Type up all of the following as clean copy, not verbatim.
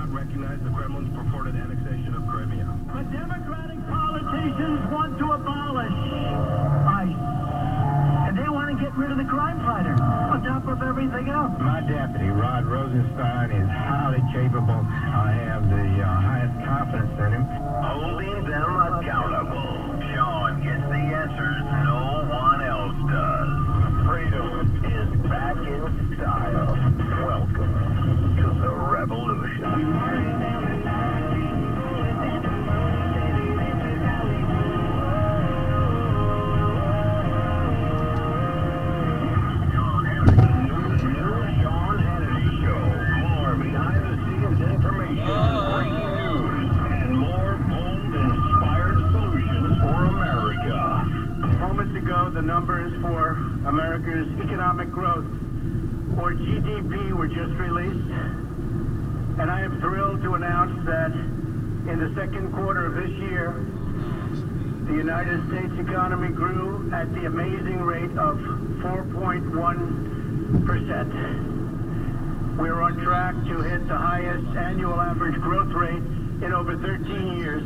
not recognize the Kremlin's purported annexation of Crimea. The Democratic politicians want to abolish ICE. And they want to get rid of the crime fighter on top of everything else. My deputy, Rod Rosenstein, is highly capable. I have the highest confidence in him. Holding them accountable. Sean gets the answers no one else does. Freedom is back in style. Welcome to the revolution. The numbers for America's economic growth, or GDP, were just released, and I am thrilled to announce that in the second quarter of this year, the United States economy grew at the amazing rate of 4.1%. We're on track to hit the highest annual average growth rate in over 13 years.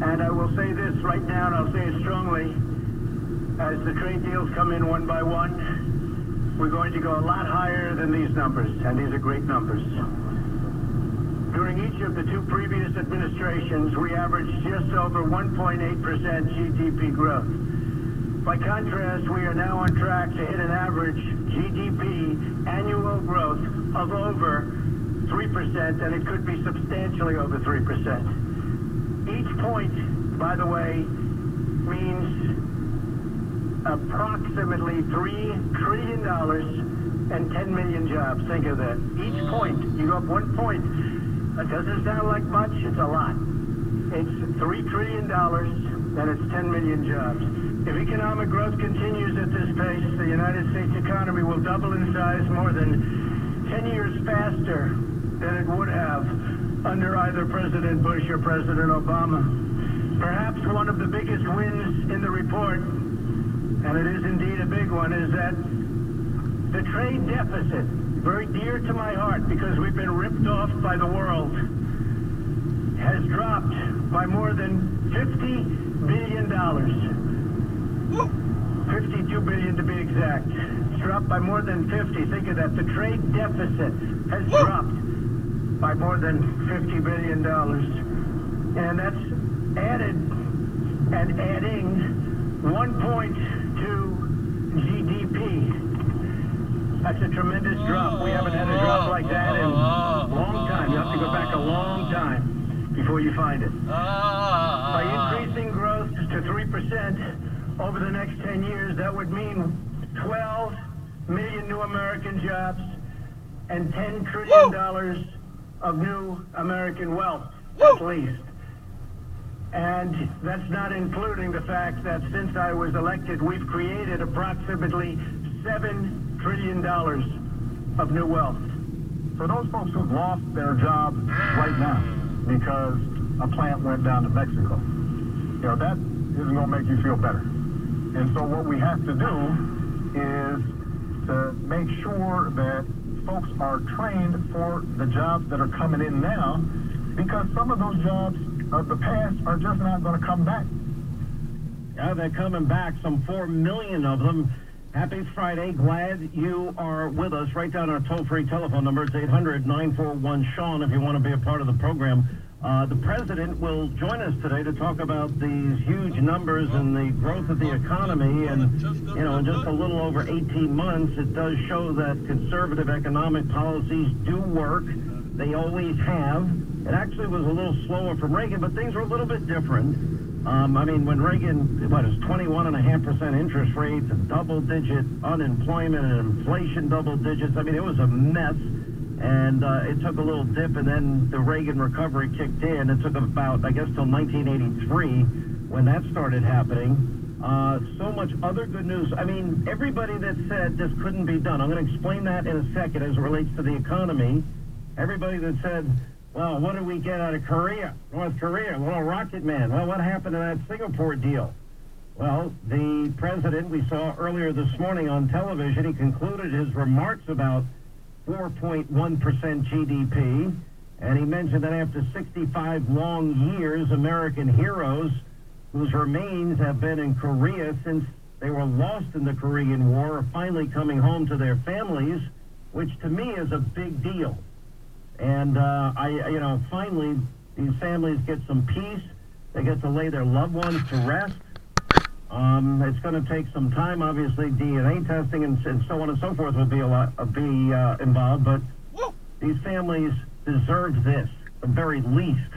And I will say this right now, and I'll say it strongly, as the trade deals come in one by one, we're going to go a lot higher than these numbers, and these are great numbers. During each of the two previous administrations, we averaged just over 1.8% GDP growth. By contrast, we are now on track to hit an average GDP annual growth of over 3%, and it could be substantially over 3%. Each point, by the way, means approximately $3 trillion and 10 million jobs. Think of that. Each point, you go up 1 point. That doesn't sound like much. It's a lot. It's $3 trillion and it's 10 million jobs. If economic growth continues at this pace, the United States economy will double in size more than 10 years faster than it would have under either President Bush or President Obama. Perhaps one of the biggest wins in the report, and it is indeed a big one, is that the trade deficit, very dear to my heart because we've been ripped off by the world, has dropped by more than $50 billion. 52 billion to be exact. It's dropped by more than 50. Think of that. The trade deficit has dropped by more than $50 billion. And that's added and adding 1 point to GDP. That's a tremendous drop. We haven't had a drop like that in a long time. You have to go back a long time before you find it. By increasing growth to 3% over the next 10 years, that would mean 12 million new American jobs and $10 trillion of new American wealth, at least. And that's not including the fact that since I was elected, we've created approximately $7 trillion of new wealth. For those folks who've lost their jobs right now because a plant went down to Mexico, you know, that isn't going to make you feel better. And so what we have to do is to make sure that folks are trained for the jobs that are coming in now, because some of those jobs of the past are just not going to come back. Yeah, they're coming back, some 4 million of them. Happy Friday. Glad you are with us. Write down our toll-free telephone number. It's 800-941-SEAN if you want to be a part of the program. The president will join us today to talk about these huge numbers and the growth of the economy. And, you know, in just a little over 18 months, it does show that conservative economic policies do work. They always have. It actually was a little slower from Reagan, but things were a little bit different. I mean, when Reagan, it was 21.5% interest rates, and double-digit unemployment and inflation double digits. I mean, it was a mess. And it took a little dip, and then the Reagan recovery kicked in. It took about, I guess, till 1983 when that started happening. So much other good news. I mean, everybody that said this couldn't be done, I'm going to explain that in a second as it relates to the economy. Everybody that said, well, what did we get out of Korea, North Korea? Well, Rocket Man. Well, what happened to that Singapore deal? Well, the president, we saw earlier this morning on television, he concluded his remarks about 4.1% GDP And he mentioned that after 65 long years, American heroes whose remains have been in Korea since they were lost in the Korean War are finally coming home to their families, which to me is a big deal. And finally, these families get some peace. They get to lay their loved ones to rest. It's going to take some time, obviously. DNA testing and so on and so forth will be involved. But these families deserve this, the very least.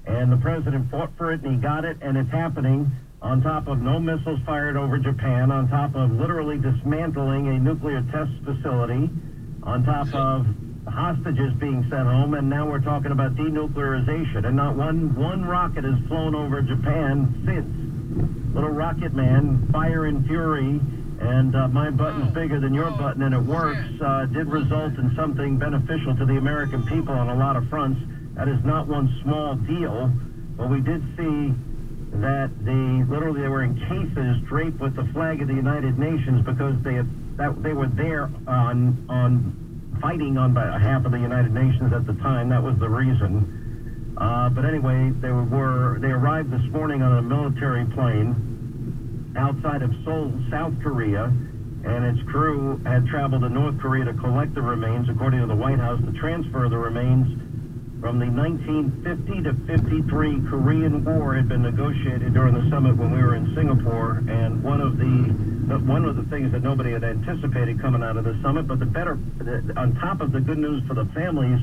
And the president fought for it, and he got it, and it's happening on top of no missiles fired over Japan, on top of literally dismantling a nuclear test facility, on top of hostages being sent home, and now we're talking about denuclearization. And not one rocket has flown over Japan since. Little Rocket Man, Fire and Fury, and my button's bigger than your button, and it works, did result in something beneficial to the American people on a lot of fronts. That is not one small deal, but we did see that they were in cases draped with the flag of the United Nations because they were there on fighting on behalf of the United Nations at the time. That was the reason. But anyway, they arrived this morning on a military plane outside of Seoul, South Korea, and its crew had traveled to North Korea to collect the remains, according to the White House, to transfer the remains from the 1950 to 53 Korean War had been negotiated during the summit when we were in Singapore, and one of the things that nobody had anticipated coming out of the summit, but on top of the good news for the families,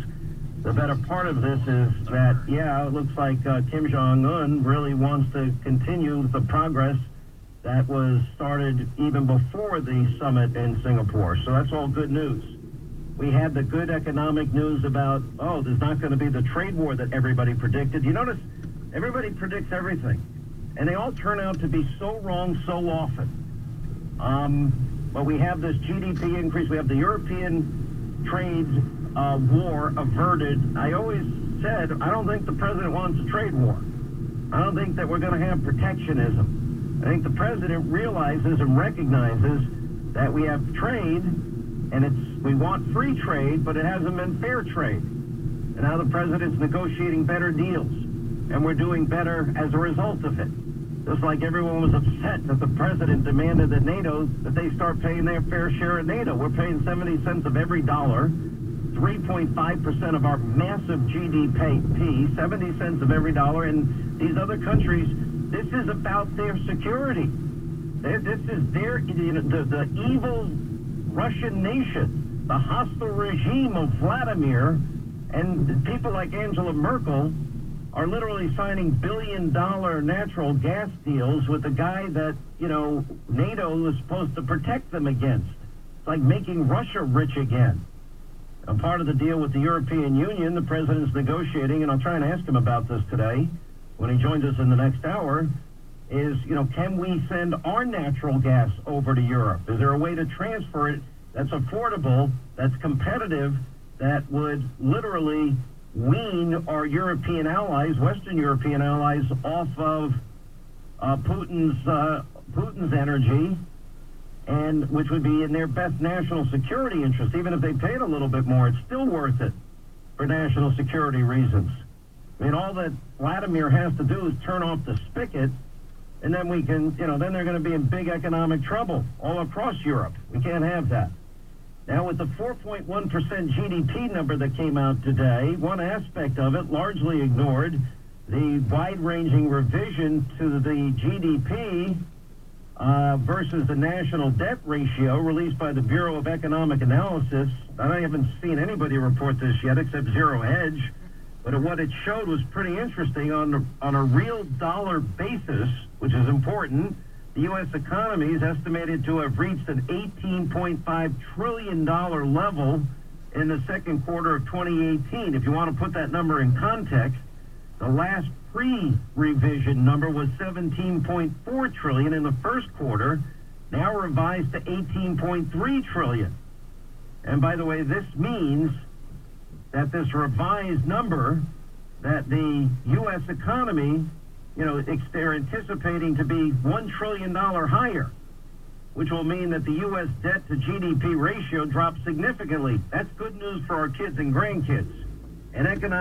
the better part of this is that, it looks like Kim Jong-un really wants to continue the progress that was started even before the summit in Singapore. So that's all good news. We had the good economic news about, there's not going to be the trade war that everybody predicted. You notice everybody predicts everything, and they all turn out to be so wrong so often. But we have this GDP increase. We have the European trade war averted. I always said, I don't think the president wants a trade war. I don't think that we're going to have protectionism. I think the president realizes and recognizes that we have trade, and we want free trade, but it hasn't been fair trade. And now the president's negotiating better deals, and we're doing better as a result of it. Just like everyone was upset that the president demanded that they start paying their fair share of NATO. We're paying 70 cents of every dollar, 3.5% of our massive GDP, 70 cents of every dollar. And these other countries, this is about their security. This is the evil Russian nation, the hostile regime of Vladimir, and people like Angela Merkel are literally signing billion-dollar natural gas deals with the guy that, NATO is supposed to protect them against. It's like making Russia rich again. A part of the deal with the European Union, the president's negotiating, and I'll try and ask him about this today when he joins us in the next hour, is, can we send our natural gas over to Europe? Is there a way to transfer it that's affordable, that's competitive, that would literally wean our European allies, Western European allies, off of Putin's energy, and which would be in their best national security interest. Even if they paid a little bit more, it's still worth it for national security reasons. I mean, all that Vladimir has to do is turn off the spigot, and then we can, then they're going to be in big economic trouble all across Europe. We can't have that. Now, with the 4.1% GDP number that came out today, one aspect of it, largely ignored, the wide-ranging revision to the GDP versus the national debt ratio released by the Bureau of Economic Analysis. I haven't seen anybody report this yet except Zero Hedge, but what it showed was pretty interesting. On a real dollar basis, which is important, the U.S. economy is estimated to have reached an $18.5 trillion level in the second quarter of 2018. If you want to put that number in context, the last pre-revision number was $17.4 trillion in the first quarter, now revised to $18.3 trillion. And by the way, this means that this revised number, that the U.S. economy, they're anticipating to be $1 trillion higher, which will mean that the U.S. debt to GDP ratio drops significantly. That's good news for our kids and grandkids. And economic